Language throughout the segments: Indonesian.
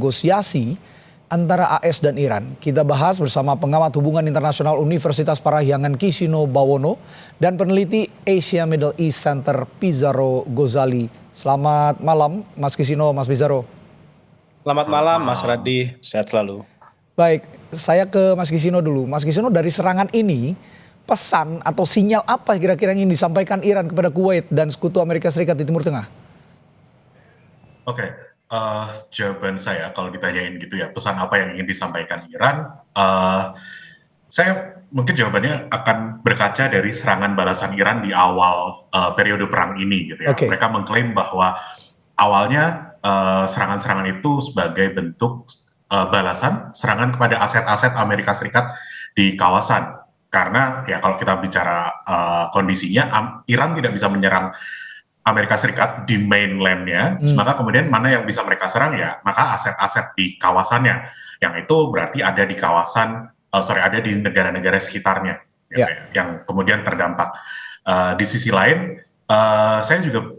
negosiasi antara AS dan Iran. Kita bahas bersama pengamat hubungan internasional Universitas Parahyangan Kisino Bawono dan peneliti Asia Middle East Center Pizarro Gozali. Selamat malam Mas Kisino, Mas Pizarro. Selamat malam Mas Radhi, sehat selalu. Baik, saya ke Mas Kisino dulu. Mas Kisino, dari serangan ini pesan atau sinyal apa kira-kira yang ingin disampaikan Iran kepada Kuwait dan sekutu Amerika Serikat di Timur Tengah? Oke, jawaban saya kalau ditanyain gitu ya, pesan apa yang ingin disampaikan Iran, saya mungkin jawabannya akan berkaca dari serangan balasan Iran di awal periode perang ini gitu ya. Oke. Mereka mengklaim bahwa awalnya serangan-serangan itu sebagai bentuk balasan serangan kepada aset-aset Amerika Serikat di kawasan. Karena ya kalau kita bicara kondisinya, Iran tidak bisa menyerang Amerika Serikat di mainland-nya, maka kemudian mana yang bisa mereka serang ya, maka aset-aset di kawasannya, yang itu berarti ada di kawasan, ada di negara-negara sekitarnya, gitu ya, yang kemudian terdampak. Di sisi lain, saya juga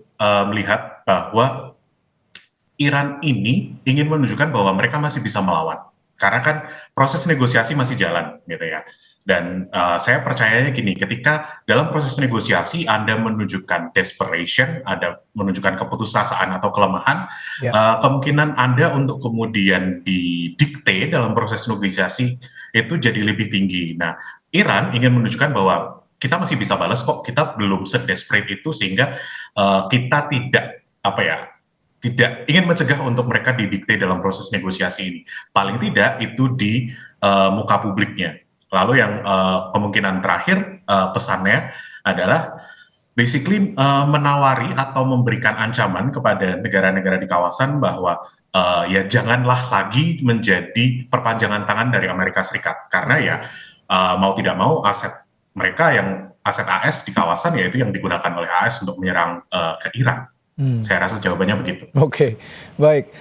melihat bahwa Iran ini ingin menunjukkan bahwa mereka masih bisa melawan, karena kan proses negosiasi masih jalan, gitu ya. Dan saya percayanya gini, ketika dalam proses negosiasi Anda menunjukkan desperation, Anda menunjukkan keputusasaan atau kelemahan, kemungkinan Anda untuk kemudian didikte dalam proses negosiasi itu jadi lebih tinggi. Nah, Iran ingin menunjukkan bahwa kita masih bisa balas kok, kita belum sedesperate itu sehingga kita tidak ingin mencegah untuk mereka didikte dalam proses negosiasi ini. Paling tidak itu di muka publiknya. Lalu yang kemungkinan terakhir pesannya adalah basically menawari atau memberikan ancaman kepada negara-negara di kawasan bahwa ya janganlah lagi menjadi perpanjangan tangan dari Amerika Serikat. Karena ya mau tidak mau aset mereka yang aset AS di kawasan yaitu yang digunakan oleh AS untuk menyerang ke Iran. Saya rasa jawabannya begitu. Oke, baik.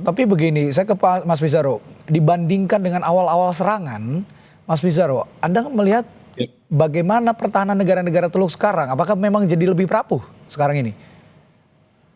Tapi begini, saya ke Pak Mas Pizarro. Dibandingkan dengan awal-awal serangan, Mas Pizarro, Anda melihat bagaimana pertahanan negara-negara Teluk sekarang? Apakah memang jadi lebih rapuh sekarang ini?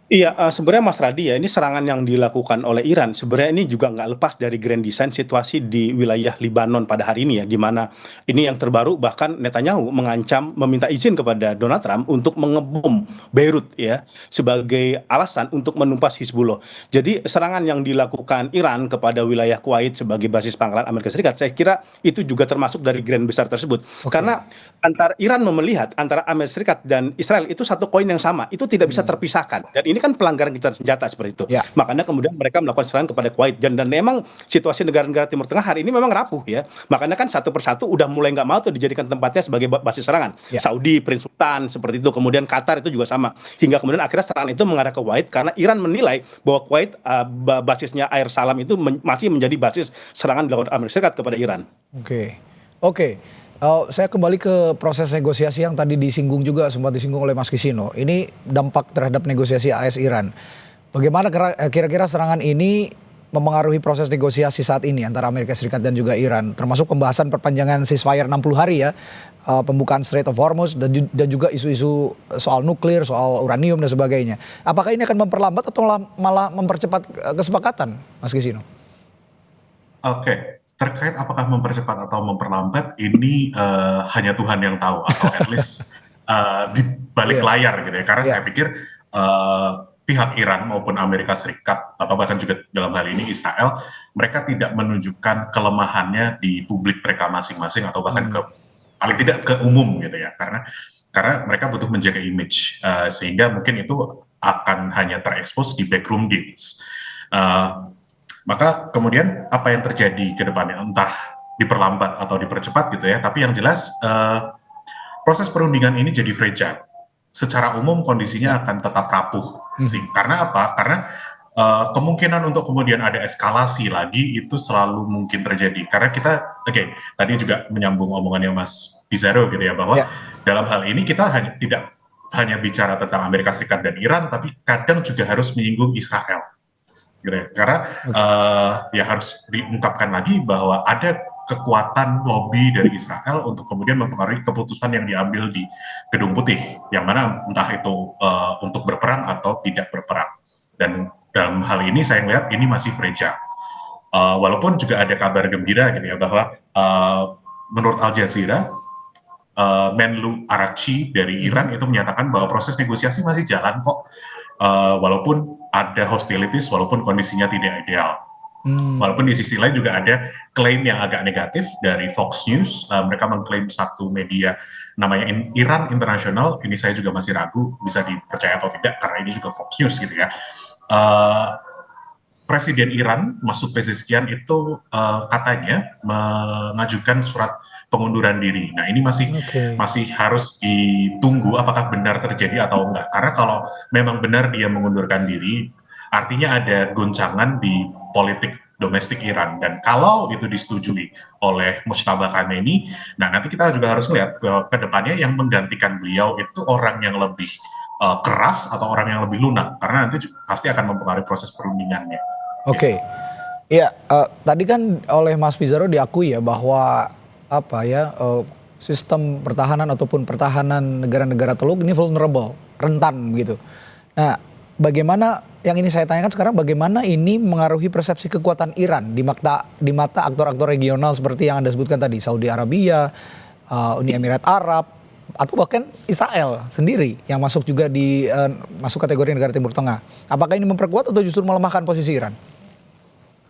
Iya, sebenarnya Mas Radhi ya, ini serangan yang dilakukan oleh Iran sebenarnya ini juga nggak lepas dari grand design situasi di wilayah Libanon pada hari ini ya, di mana ini yang terbaru bahkan Netanyahu mengancam meminta izin kepada Donald Trump untuk mengebom Beirut ya sebagai alasan untuk menumpas Hizbullah. Jadi serangan yang dilakukan Iran kepada wilayah Kuwait sebagai basis pangkalan Amerika Serikat, saya kira itu juga termasuk dari grand besar tersebut. Karena antara Iran melihat antara Amerika Serikat dan Israel itu satu koin yang sama, itu tidak bisa terpisahkan. Dan ini kan pelanggaran gencatan senjata seperti itu. Makanya kemudian mereka melakukan serangan kepada Kuwait dan memang situasi negara-negara Timur Tengah hari ini memang rapuh ya. Makanya kan satu persatu udah mulai nggak mau tuh dijadikan tempatnya sebagai basis serangan. Saudi, Prince Sultan seperti itu, kemudian Qatar itu juga sama. Hingga kemudian akhirnya serangan itu mengarah ke Kuwait karena Iran menilai bahwa Kuwait basisnya Air Salam itu masih menjadi basis serangan dilakukan Amerika Serikat kepada Iran. Oke. Saya kembali ke proses negosiasi yang tadi disinggung juga, sempat disinggung oleh Mas Kisino. Ini dampak terhadap negosiasi AS Iran. Bagaimana kira-kira serangan ini mempengaruhi proses negosiasi saat ini antara Amerika Serikat dan juga Iran, termasuk pembahasan perpanjangan ceasefire 60 hari ya, pembukaan Strait of Hormuz dan juga isu-isu soal nuklir, soal uranium dan sebagainya. Apakah ini akan memperlambat atau malah mempercepat kesepakatan, Mas Kisino? Oke. Terkait apakah mempercepat atau memperlambat, ini hanya Tuhan yang tahu, atau at least di balik layar gitu ya. Karena saya pikir pihak Iran maupun Amerika Serikat, atau bahkan juga dalam hal ini Israel, mereka tidak menunjukkan kelemahannya di publik mereka masing-masing, atau bahkan paling tidak ke umum gitu ya. Karena mereka butuh menjaga image, sehingga mungkin itu akan hanya terekspos di backroom deals. Maka kemudian apa yang terjadi ke depannya, entah diperlambat atau dipercepat gitu ya, tapi yang jelas proses perundingan ini jadi fragile. Secara umum kondisinya akan tetap rapuh. Karena apa? Karena kemungkinan untuk kemudian ada eskalasi lagi itu selalu mungkin terjadi. Karena kita, tadi juga menyambung omongannya Mas Pizarro gitu ya, bahwa dalam hal ini kita tidak hanya bicara tentang Amerika Serikat dan Iran, tapi kadang juga harus menyinggung Israel. Karena ya harus diungkapkan lagi bahwa ada kekuatan lobby dari Israel untuk kemudian mempengaruhi keputusan yang diambil di Gedung Putih, yang mana entah itu untuk berperang atau tidak berperang. Dan dalam hal ini saya melihat ini masih fragile. Walaupun juga ada kabar gembira gitu ya bahwa menurut Al Jazeera, Menlu Araghchi dari Iran itu menyatakan bahwa proses negosiasi masih jalan kok, walaupun ada hostilities, walaupun kondisinya tidak ideal. Walaupun di sisi lain juga ada klaim yang agak negatif dari Fox News. Mereka mengklaim satu media namanya Iran International. Ini saya juga masih ragu bisa dipercaya atau tidak karena ini juga Fox News gitu ya. Presiden Iran Masoud Pezeshkian itu katanya mengajukan surat pengunduran diri. Nah ini masih harus ditunggu apakah benar terjadi atau enggak. Karena kalau memang benar dia mengundurkan diri, artinya ada goncangan di politik domestik Iran. Dan kalau itu disetujui oleh Mujtaba Khamenei, nah nanti kita juga harus melihat ke depannya yang menggantikan beliau itu orang yang lebih keras atau orang yang lebih lunak, karena nanti pasti akan mempengaruhi proses perundingannya. Oke. Ya, tadi kan oleh Mas Pizarro diakui ya bahwa sistem pertahanan ataupun pertahanan negara-negara Teluk ini vulnerable, rentan gitu. Nah, bagaimana yang ini saya tanyakan sekarang, bagaimana ini mengaruhi persepsi kekuatan Iran di mata aktor-aktor regional seperti yang Anda sebutkan tadi, Saudi Arabia, Uni Emirat Arab, atau bahkan Israel sendiri yang masuk juga masuk kategori negara Timur Tengah. Apakah ini memperkuat atau justru melemahkan posisi Iran?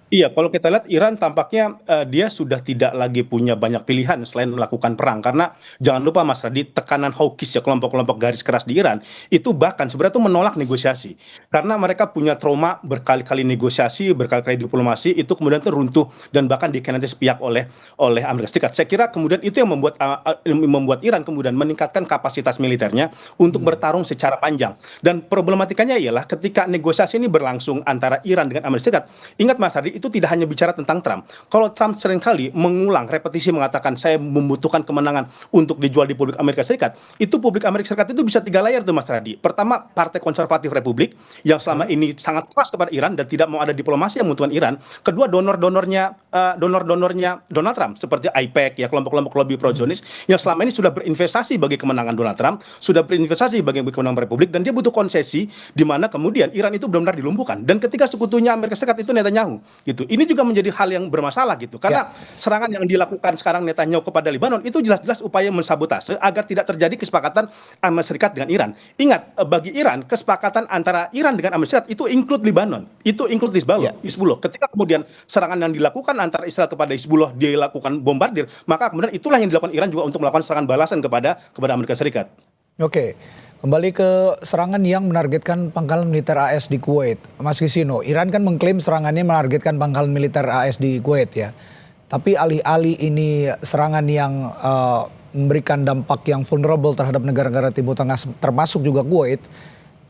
Iya, kalau kita lihat Iran tampaknya dia sudah tidak lagi punya banyak pilihan selain melakukan perang. Karena jangan lupa Mas Radit, tekanan hawkish ya, kelompok-kelompok garis keras di Iran itu bahkan sebenarnya itu menolak negosiasi. Karena mereka punya trauma berkali-kali negosiasi, berkali-kali diplomasi, itu kemudian runtuh dan bahkan dikhianati sepihak oleh Amerika Serikat. Saya kira kemudian itu yang membuat Iran kemudian meningkatkan kapasitas militernya untuk bertarung secara panjang. Dan problematikanya ialah ketika negosiasi ini berlangsung antara Iran dengan Amerika Serikat, ingat Mas Radit, itu tidak hanya bicara tentang Trump. Kalau Trump seringkali mengulang, repetisi mengatakan saya membutuhkan kemenangan untuk dijual di publik Amerika Serikat, itu publik Amerika Serikat itu bisa 3 layar tuh Mas Radi. Pertama, Partai Konservatif Republik yang selama ini sangat keras kepada Iran dan tidak mau ada diplomasi yang menguntungkan Iran. Kedua, donornya Donald Trump seperti IPEC ya, kelompok-kelompok lobby pro-Zionis yang selama ini sudah berinvestasi bagi kemenangan Donald Trump, sudah berinvestasi bagi kemenangan Republik, dan dia butuh konsesi di mana kemudian Iran itu benar-benar dilumpuhkan. Dan ketika sekutunya Amerika Serikat itu Netanyahu gitu. Ini juga menjadi hal yang bermasalah gitu. Karena serangan yang dilakukan sekarang Netanyahu kepada Lebanon itu jelas-jelas upaya mensabotase agar tidak terjadi kesepakatan Amerika Serikat dengan Iran. Ingat, bagi Iran kesepakatan antara Iran dengan Amerika Serikat itu include Lebanon, itu include Hizbullah. Ketika kemudian serangan yang dilakukan antara Israel kepada Hizbullah dilakukan bombardir, maka kemudian itulah yang dilakukan Iran juga untuk melakukan serangan balasan kepada Amerika Serikat. Oke. Kembali ke serangan yang menargetkan pangkalan militer AS di Kuwait. Mas Kisino, Iran kan mengklaim serangannya menargetkan pangkalan militer AS di Kuwait ya. Tapi alih-alih ini serangan yang memberikan dampak yang vulnerable terhadap negara-negara Timur Tengah termasuk juga Kuwait.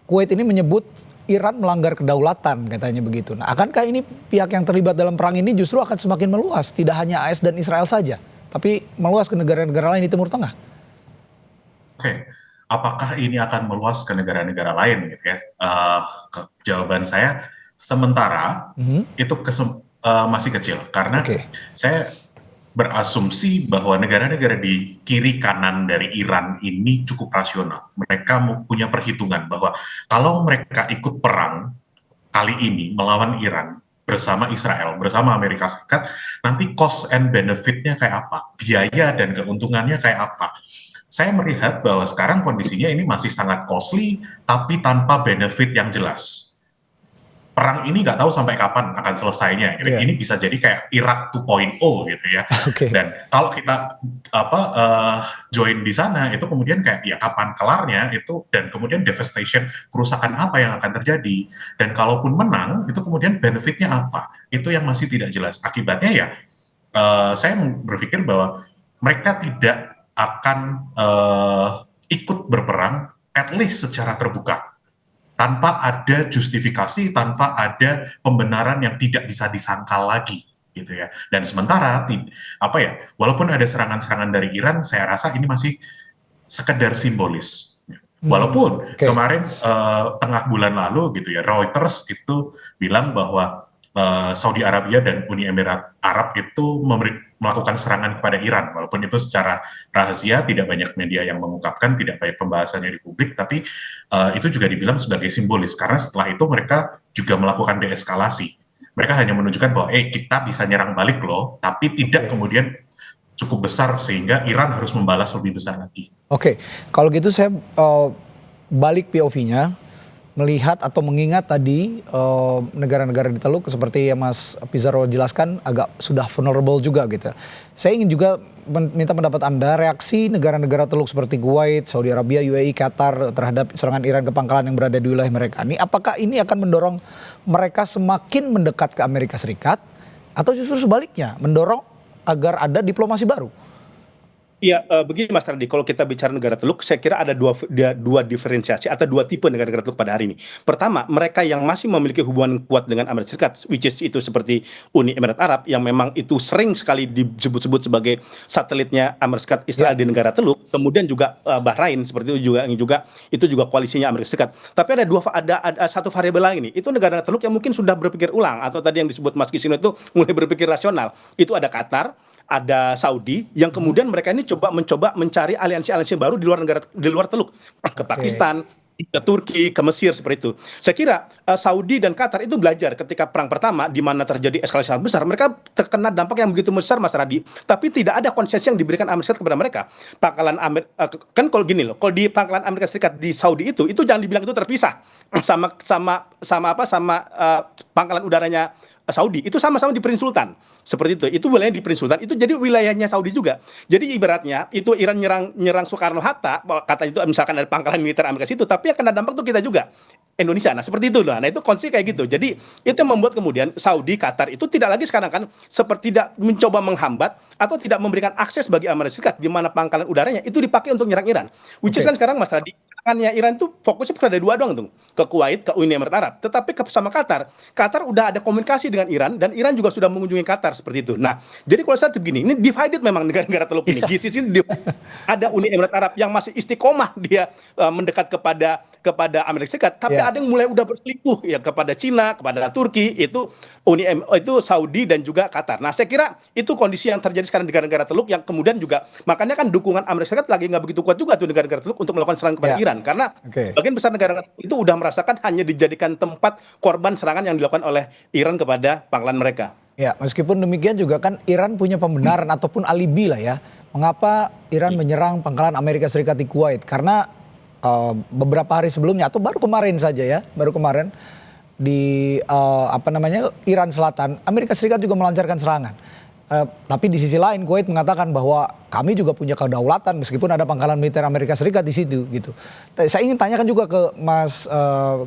Kuwait ini menyebut Iran melanggar kedaulatan katanya begitu. Nah, akankah ini pihak yang terlibat dalam perang ini justru akan semakin meluas, tidak hanya AS dan Israel saja, tapi meluas ke negara-negara lain di Timur Tengah? Oke. Apakah ini akan meluas ke negara-negara lain gitu ya? Jawaban saya sementara itu masih kecil karena saya berasumsi bahwa negara-negara di kiri kanan dari Iran ini cukup rasional. Mereka punya perhitungan bahwa kalau mereka ikut perang kali ini melawan Iran bersama Israel, bersama Amerika Serikat, nanti cost and benefit-nya kayak apa? Biaya dan keuntungannya kayak apa? Saya melihat bahwa sekarang kondisinya ini masih sangat costly, tapi tanpa benefit yang jelas. Perang ini nggak tahu sampai kapan akan selesainya. Gitu. Ini bisa jadi kayak Irak 2.0 gitu ya. Dan kalau kita join di sana, itu kemudian kayak ya kapan kelarnya itu, dan kemudian devastation, kerusakan apa yang akan terjadi. Dan kalaupun menang, itu kemudian benefitnya apa. Itu yang masih tidak jelas. Akibatnya ya, saya berpikir bahwa mereka tidak akan ikut berperang at least secara terbuka tanpa ada justifikasi, tanpa ada pembenaran yang tidak bisa disangkal lagi gitu ya. Dan sementara walaupun ada serangan-serangan dari Iran, saya rasa ini masih sekedar simbolis. Walaupun kemarin tengah bulan lalu gitu ya, Reuters itu bilang bahwa Saudi Arabia dan Uni Emirat Arab itu melakukan serangan kepada Iran, walaupun itu secara rahasia, tidak banyak media yang mengungkapkan, tidak banyak pembahasannya di publik, tapi itu juga dibilang sebagai simbolis, karena setelah itu mereka juga melakukan deeskalasi. Mereka hanya menunjukkan bahwa kita bisa nyerang balik loh, tapi tidak kemudian cukup besar sehingga Iran harus membalas lebih besar lagi. Oke, kalau gitu saya balik POV-nya, melihat atau mengingat tadi negara-negara di Teluk seperti yang Mas Pizarro jelaskan agak sudah vulnerable juga gitu. Saya ingin juga minta pendapat Anda, reaksi negara-negara Teluk seperti Kuwait, Saudi Arabia, UAE, Qatar terhadap serangan Iran ke pangkalan yang berada di wilayah mereka. Ini apakah ini akan mendorong mereka semakin mendekat ke Amerika Serikat atau justru sebaliknya mendorong agar ada diplomasi baru? Iya, begini Mas Radi, kalau kita bicara negara Teluk, saya kira ada dua diferensiasi atau dua tipe negara-negara Teluk pada hari ini. Pertama, mereka yang masih memiliki hubungan kuat dengan Amerika Serikat, which is itu seperti Uni Emirat Arab, yang memang itu sering sekali disebut-sebut sebagai satelitnya Amerika Serikat Israel di negara Teluk, kemudian juga Bahrain seperti itu juga itu juga koalisinya Amerika Serikat. Tapi ada satu variabel lain nih, itu negara-negara Teluk yang mungkin sudah berpikir ulang atau tadi yang disebut Mas Kisino itu mulai berpikir rasional. Itu ada Qatar, ada Saudi, yang kemudian mereka ini mencoba mencari aliansi-aliansi baru di luar Teluk, ke Pakistan, ke Turki, ke Mesir seperti itu. Saya kira Saudi dan Qatar itu belajar ketika perang pertama di mana terjadi eskalasi sangat besar, mereka terkena dampak yang begitu besar Mas Radi, tapi tidak ada konsesi yang diberikan Amerika Serikat kepada mereka. Pangkalan kan kalau gini loh, kalau di pangkalan Amerika Serikat di Saudi itu jangan dibilang itu terpisah sama pangkalan udaranya Saudi, itu sama-sama di Prince Sultan. Seperti itu wilayahnya di Prince Sultan, itu jadi wilayahnya Saudi juga. Jadi ibaratnya itu Iran nyerang Soekarno-Hatta, kata itu misalkan ada pangkalan militer Amerika situ, tapi yang kena dampak tuh kita juga, Indonesia. Nah seperti itu lah. Nah itu konsep kayak gitu. Jadi itu yang membuat kemudian Saudi, Qatar itu tidak lagi sekarang kan seperti tidak mencoba menghambat atau tidak memberikan akses bagi Amerika Serikat di mana pangkalan udaranya itu dipakai untuk nyerang Iran. Which is kan sekarang Mas Radi, serangannya Iran itu fokusnya pada dua doang tuh, ke Kuwait, ke Uni Emirat Arab. Tetapi sama Qatar udah ada komunikasi dengan Iran dan Iran juga sudah mengunjungi Qatar seperti itu. Nah, jadi kalau saya begini, ini divided memang negara-negara Teluk ini. Di sisi ada Uni Emirat Arab yang masih istiqomah dia mendekat kepada Amerika Serikat, tapi ada yang mulai udah berselingkuh ya kepada Cina, kepada Turki, itu Saudi dan juga Qatar. Nah, saya kira itu kondisi yang terjadi sekarang di negara-negara Teluk yang kemudian juga makanya kan dukungan Amerika Serikat lagi nggak begitu kuat juga tuh negara-negara Teluk untuk melakukan serangan kepada Iran karena sebagian besar negara itu udah merasakan hanya dijadikan tempat korban serangan yang dilakukan oleh Iran kepada pangkalan mereka. Ya, meskipun demikian juga kan Iran punya pembenaran ataupun alibi lah ya. Mengapa Iran menyerang pangkalan Amerika Serikat di Kuwait? Karena beberapa hari sebelumnya atau baru kemarin saja ya, baru kemarin di Iran Selatan, Amerika Serikat juga melancarkan serangan. Tapi di sisi lain Kuwait mengatakan bahwa kami juga punya kedaulatan meskipun ada pangkalan militer Amerika Serikat di situ gitu. Saya ingin tanyakan juga ke Mas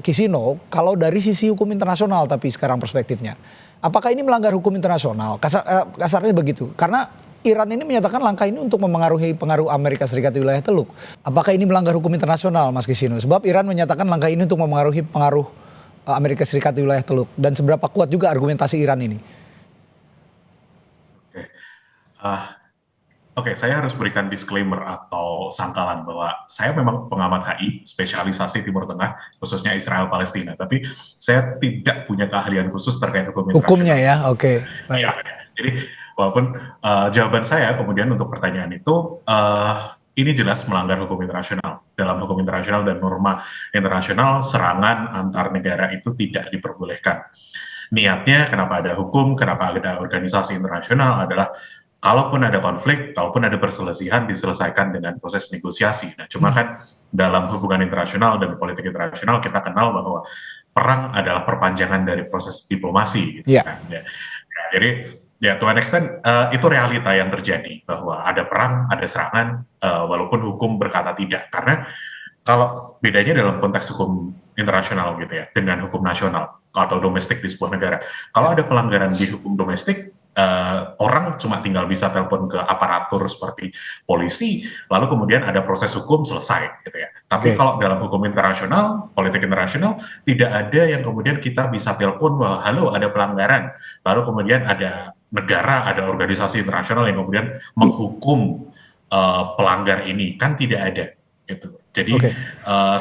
Kisino, kalau dari sisi hukum internasional tapi sekarang perspektifnya, apakah ini melanggar hukum internasional? Kasarnya begitu. Karena Iran ini menyatakan langkah ini untuk mempengaruhi pengaruh Amerika Serikat di wilayah Teluk. Apakah ini melanggar hukum internasional, Mas Kisino? Sebab Iran menyatakan langkah ini untuk mempengaruhi pengaruh Amerika Serikat di wilayah Teluk. Dan seberapa kuat juga argumentasi Iran ini? Oke, saya harus berikan disclaimer atau sangkalan bahwa saya memang pengamat HI, spesialisasi Timur Tengah, khususnya Israel Palestina. Tapi saya tidak punya keahlian khusus terkait hukum internasional. Hukumnya ya, oke. Ya, jadi walaupun jawaban saya kemudian untuk pertanyaan itu, ini jelas melanggar hukum internasional. Dalam hukum internasional dan norma internasional, serangan antar negara itu tidak diperbolehkan. Niatnya kenapa ada hukum, kenapa ada organisasi internasional adalah kalaupun ada konflik, kalaupun ada perselisihan diselesaikan dengan proses negosiasi. Nah, cuma kan dalam hubungan internasional dan politik internasional kita kenal bahwa perang adalah perpanjangan dari proses diplomasi. Gitu kan. Ya, jadi ya to an extent itu realita yang terjadi bahwa ada perang, ada serangan, walaupun hukum berkata tidak. Karena kalau bedanya dalam konteks hukum internasional gitu ya dengan hukum nasional atau domestik di sebuah negara. Kalau ada pelanggaran di hukum domestik, orang cuma tinggal bisa telepon ke aparatur seperti polisi, lalu kemudian ada proses hukum selesai gitu ya. Tapi kalau dalam hukum internasional, politik internasional, tidak ada yang kemudian kita bisa telepon bahwa halo ada pelanggaran, lalu kemudian ada negara, ada organisasi internasional yang kemudian menghukum pelanggar ini, kan tidak ada gitu. Jadi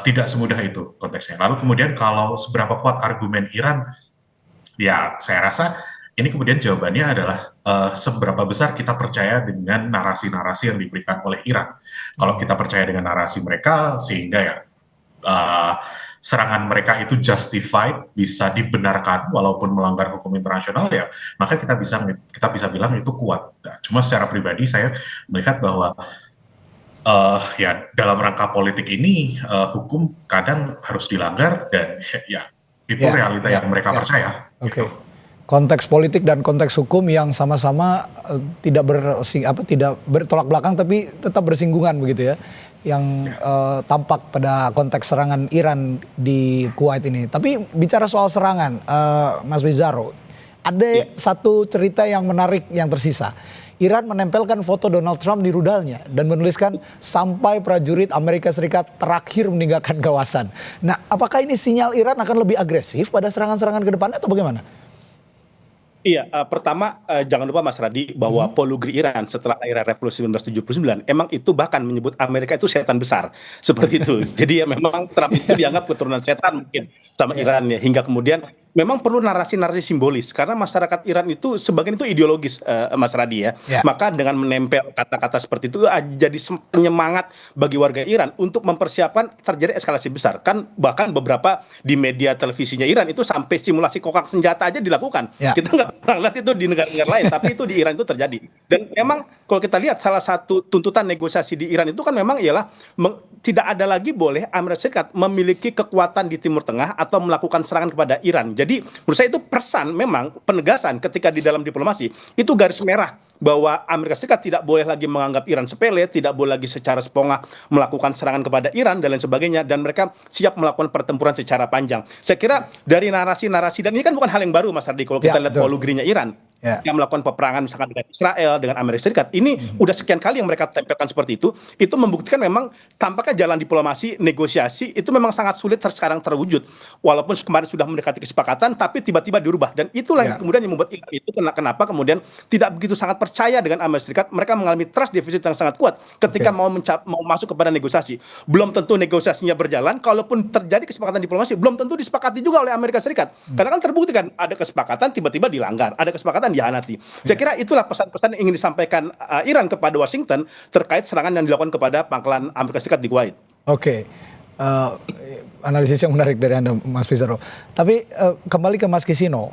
tidak semudah itu konteksnya. Lalu kemudian kalau seberapa kuat argumen Iran, Ya, saya rasa ini kemudian jawabannya adalah seberapa besar kita percaya dengan narasi-narasi yang diberikan oleh Iran. Kalau kita percaya dengan narasi mereka, sehingga ya uh, serangan mereka itu justified, bisa dibenarkan walaupun melanggar hukum internasional, ya maka kita bisa bilang itu kuat. Nah, cuma secara pribadi saya melihat bahwa ya dalam rangka politik ini hukum kadang harus dilanggar dan ya itu Ya, realita ya, yang mereka ya. percaya. Oke. Gitu. Konteks politik dan konteks hukum yang sama-sama tidak bertolak belakang tapi tetap bersinggungan begitu ya. Yang tampak pada konteks serangan Iran di Kuwait ini. Tapi bicara soal serangan, Mas Bizarro, ada satu cerita yang menarik yang tersisa. Iran menempelkan foto Donald Trump di rudalnya dan menuliskan sampai prajurit Amerika Serikat terakhir meninggalkan kawasan. Nah, apakah ini sinyal Iran akan lebih agresif pada serangan-serangan ke depannya atau bagaimana? Iya, pertama jangan lupa Mas Radi bahwa polugri Iran setelah era revolusi 1979 emang itu bahkan menyebut Amerika itu setan besar seperti itu. Jadi ya memang Trump itu dianggap keturunan setan mungkin sama Ya, Iran ya, hingga kemudian memang perlu narasi-narasi simbolis karena masyarakat Iran itu sebagian itu ideologis, Mas Radi ya. ya, Maka dengan menempel kata-kata seperti itu jadi penyemangat bagi warga Iran untuk mempersiapkan terjadi eskalasi besar. Kan bahkan beberapa di media televisinya Iran itu sampai simulasi kokak senjata aja dilakukan. ya. Kita nggak pernah lihat itu di negara-negara lain, tapi itu di Iran itu terjadi. Dan memang kalau kita lihat salah satu tuntutan negosiasi di Iran itu kan memang ialah tidak ada lagi boleh Amerika Serikat memiliki kekuatan di Timur Tengah atau melakukan serangan kepada Iran. Jadi menurut saya itu pesan memang penegasan ketika di dalam diplomasi itu garis merah bahwa Amerika Serikat tidak boleh lagi menganggap Iran sepele, tidak boleh lagi secara sepongah melakukan serangan kepada Iran dan lain sebagainya, dan mereka siap melakukan pertempuran secara panjang. Saya kira dari narasi-narasi, dan ini kan bukan hal yang baru Mas Ardi kalau kita lihat Betul. polugrinya Iran Ya. yang melakukan peperangan misalkan dengan Israel, dengan Amerika Serikat, ini udah sekian kali yang mereka tempelkan seperti itu membuktikan memang tampaknya jalan diplomasi, negosiasi itu memang sangat sulit sekarang terwujud. Walaupun kemarin sudah mendekati kesepakatan, tapi tiba-tiba dirubah. Dan itulah yang Ya. kemudian yang membuat Iran itu kenapa kemudian tidak begitu sangat percaya dengan Amerika Serikat. Mereka mengalami trust deficit yang sangat kuat ketika Oke. mau masuk kepada negosiasi. Belum tentu negosiasinya berjalan, kalaupun terjadi kesepakatan diplomasi, belum tentu disepakati juga oleh Amerika Serikat. Karena kan terbukti kan ada kesepakatan tiba-tiba dilanggar, ada kesepakatan dihianati. Saya kira itulah pesan-pesan yang ingin disampaikan Iran kepada Washington terkait serangan yang dilakukan kepada pangkalan Amerika Serikat di Kuwait. Oke. Eh, Analisis yang menarik dari Anda, Mas Pizarro. Tapi kembali ke Mas Kisino,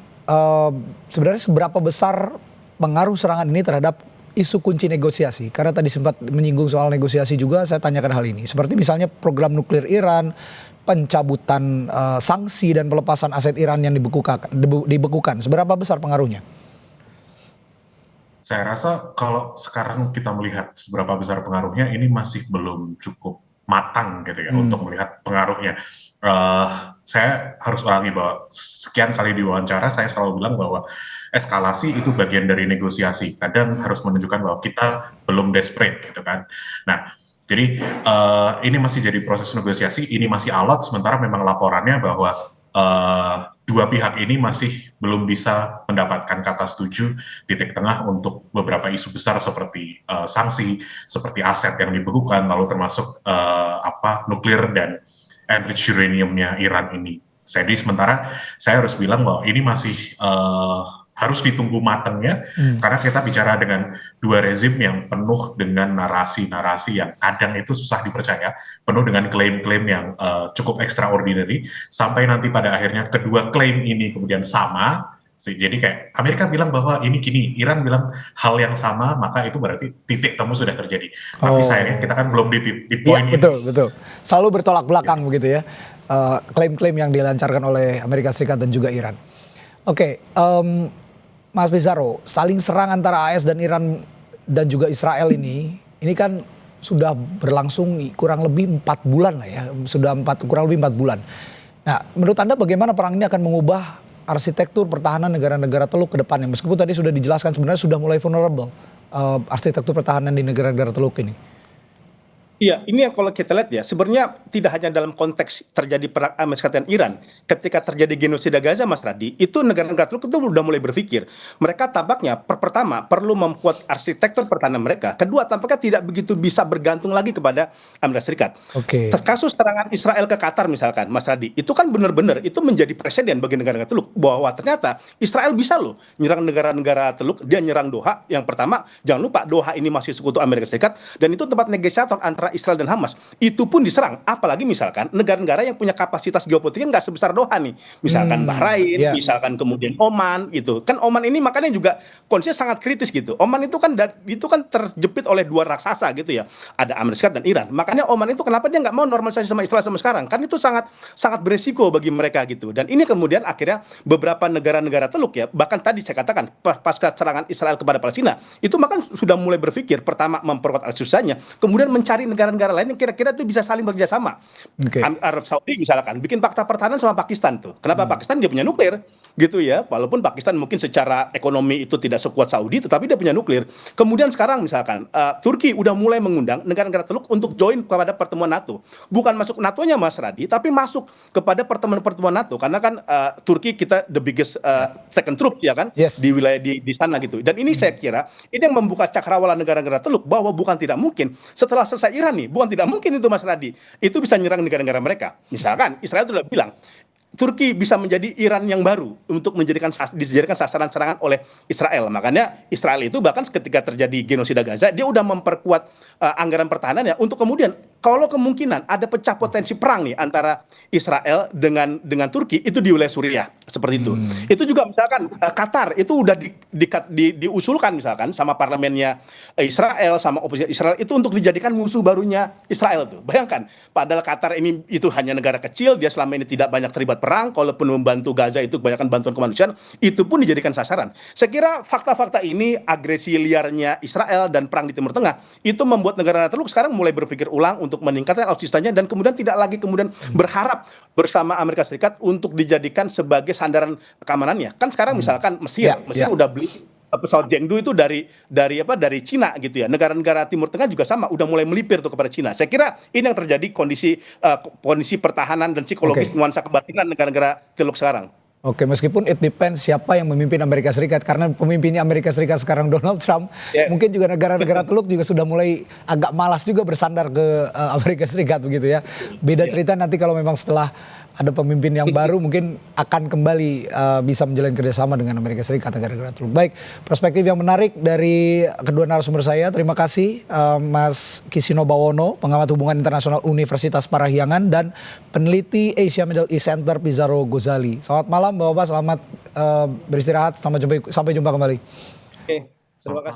sebenarnya seberapa besar pengaruh serangan ini terhadap isu kunci negosiasi? Karena tadi sempat menyinggung soal negosiasi juga, saya tanyakan hal ini. Seperti misalnya program nuklir Iran, pencabutan sanksi dan pelepasan aset Iran yang dibekukan. Seberapa besar pengaruhnya? Saya rasa kalau sekarang kita melihat seberapa besar pengaruhnya, ini masih belum cukup matang gitu ya untuk melihat pengaruhnya. Eh, saya harus ulangi bahwa sekian kali diwawancara saya selalu bilang bahwa eskalasi itu bagian dari negosiasi. Kadang harus menunjukkan bahwa kita belum desperate gitu kan. Nah, jadi ini masih jadi proses negosiasi, ini masih alot, sementara memang laporannya bahwa dua pihak ini masih belum bisa mendapatkan kata setuju titik tengah untuk beberapa isu besar seperti sanksi, seperti aset yang dibekukan, lalu termasuk nuklir dan enriched uraniumnya Iran ini. Jadi sementara saya harus bilang bahwa ini masih harus ditunggu matangnya, karena kita bicara dengan dua rezim yang penuh dengan narasi-narasi yang kadang itu susah dipercaya, penuh dengan klaim-klaim yang cukup extraordinary, sampai nanti pada akhirnya kedua klaim ini kemudian sama. Jadi kayak Amerika bilang bahwa ini gini, Iran bilang hal yang sama, maka itu berarti titik temu sudah terjadi. Tapi sayangnya kita kan belum di poin ini. Betul. Selalu bertolak belakang begitu ya. Klaim-klaim yang dilancarkan oleh Amerika Serikat dan juga Iran. Oke, Mas Pizarro, saling serang antara AS dan Iran dan juga Israel ini kan sudah berlangsung kurang lebih 4 bulan lah ya, kurang lebih 4 bulan. Nah, menurut Anda bagaimana perang ini akan mengubah arsitektur pertahanan negara-negara Teluk ke depannya? Meskipun tadi sudah dijelaskan sebenarnya sudah mulai vulnerable arsitektur pertahanan di negara-negara Teluk ini. Iya, ini yang kalau kita lihat ya, sebenarnya tidak hanya dalam konteks terjadi perang Amerika Serikat dan Iran, ketika terjadi genosida Gaza, Mas Radi, itu negara-negara Teluk itu udah mulai berpikir. Mereka tampaknya pertama perlu membuat arsitektur pertahanan mereka, kedua tampaknya tidak begitu bisa bergantung lagi kepada Amerika Serikat. Oke. Kasus serangan Israel ke Qatar misalkan, Mas Radi, itu kan benar-benar itu menjadi presiden bagi negara-negara Teluk bahwa ternyata Israel bisa loh nyerang negara-negara Teluk, dia nyerang Doha. Yang pertama, jangan lupa Doha ini masih sekutu Amerika Serikat dan itu tempat negosiator antara Israel dan Hamas. Itu pun diserang, apalagi misalkan negara-negara yang punya kapasitas geopolitik nggak sebesar Doha nih, misalkan Bahrain, Ya. misalkan kemudian Oman gitu. Kan Oman ini makanya juga kondisinya sangat kritis gitu. Oman itu kan terjepit oleh dua raksasa gitu ya. Ada Amerika Serikat dan Iran. Makanya Oman itu kenapa dia nggak mau normalisasi sama Israel sama sekarang? Kan itu sangat sangat beresiko bagi mereka gitu. Dan ini kemudian akhirnya beberapa negara-negara Teluk ya, bahkan tadi saya katakan pasca serangan Israel kepada Palestina, itu bahkan sudah mulai berpikir pertama memperkuat al-Susanya, kemudian mencari negara-negara lain yang kira-kira itu bisa saling bekerjasama. Oke. Arab Saudi misalkan bikin fakta pertahanan sama Pakistan tuh. Kenapa Pakistan dia punya nuklir gitu ya? Walaupun Pakistan mungkin secara ekonomi itu tidak sekuat Saudi, tetapi dia punya nuklir. Kemudian sekarang misalkan Turki udah mulai mengundang negara-negara Teluk untuk join kepada pertemuan NATO. Bukan masuk NATO-nya Mas Radi, tapi masuk kepada pertemuan-pertemuan NATO. Karena kan Turki kita the biggest second troop ya kan Yes. di wilayah di sana gitu. Dan ini saya kira ini yang membuka cakrawala negara-negara Teluk bahwa bukan tidak mungkin setelah selesai Iran nih, bukan tidak mungkin itu Mas Radi, itu bisa nyerang negara-negara mereka. Misalkan Israel sudah bilang Turki bisa menjadi Iran yang baru untuk dijadikan sasaran serangan oleh Israel. Makanya Israel itu bahkan ketika terjadi genosida Gaza, dia udah memperkuat anggaran pertahanan ya untuk kemudian kalau kemungkinan ada pecah potensi perang nih antara Israel dengan Turki itu di wilayah Suriah seperti itu. Itu juga misalkan Qatar itu udah diusulkan misalkan sama parlemennya Israel sama oposisi Israel itu untuk dijadikan musuh barunya Israel tuh. Bayangkan, padahal Qatar ini itu hanya negara kecil, dia selama ini tidak banyak terlibat perang, kalaupun membantu Gaza itu kebanyakan bantuan kemanusiaan, itu pun dijadikan sasaran. Saya kira fakta-fakta ini, agresi liarnya Israel dan perang di Timur Tengah, itu membuat negara Teluk sekarang mulai berpikir ulang untuk meningkatkan alutsistanya dan kemudian tidak lagi kemudian berharap bersama Amerika Serikat untuk dijadikan sebagai sandaran keamanannya. Kan sekarang misalkan Mesir udah beli pesawat Chengdu itu dari Cina gitu ya. Negara-negara Timur Tengah juga sama, udah mulai melipir tuh kepada Cina. Saya kira ini yang terjadi kondisi pertahanan dan psikologis nuansa kebatinan negara-negara Teluk sekarang. Oke, meskipun it depends siapa yang memimpin Amerika Serikat, karena pemimpinnya Amerika Serikat sekarang Donald Trump, mungkin juga negara-negara Teluk juga sudah mulai agak malas juga bersandar ke Amerika Serikat begitu ya. Beda cerita nanti kalau memang setelah ada pemimpin yang baru mungkin akan kembali bisa menjalin kerjasama dengan Amerika Serikat, negara-negara Teluk. Baik, perspektif yang menarik dari kedua narasumber saya. Terima kasih Mas Kisino Bawono, pengamat hubungan internasional Universitas Parahyangan dan peneliti Asia Middle East Center Pizarro Ghazali. Selamat malam Bapak-bapak, selamat beristirahat, sampai jumpa kembali. Oke, terima kasih.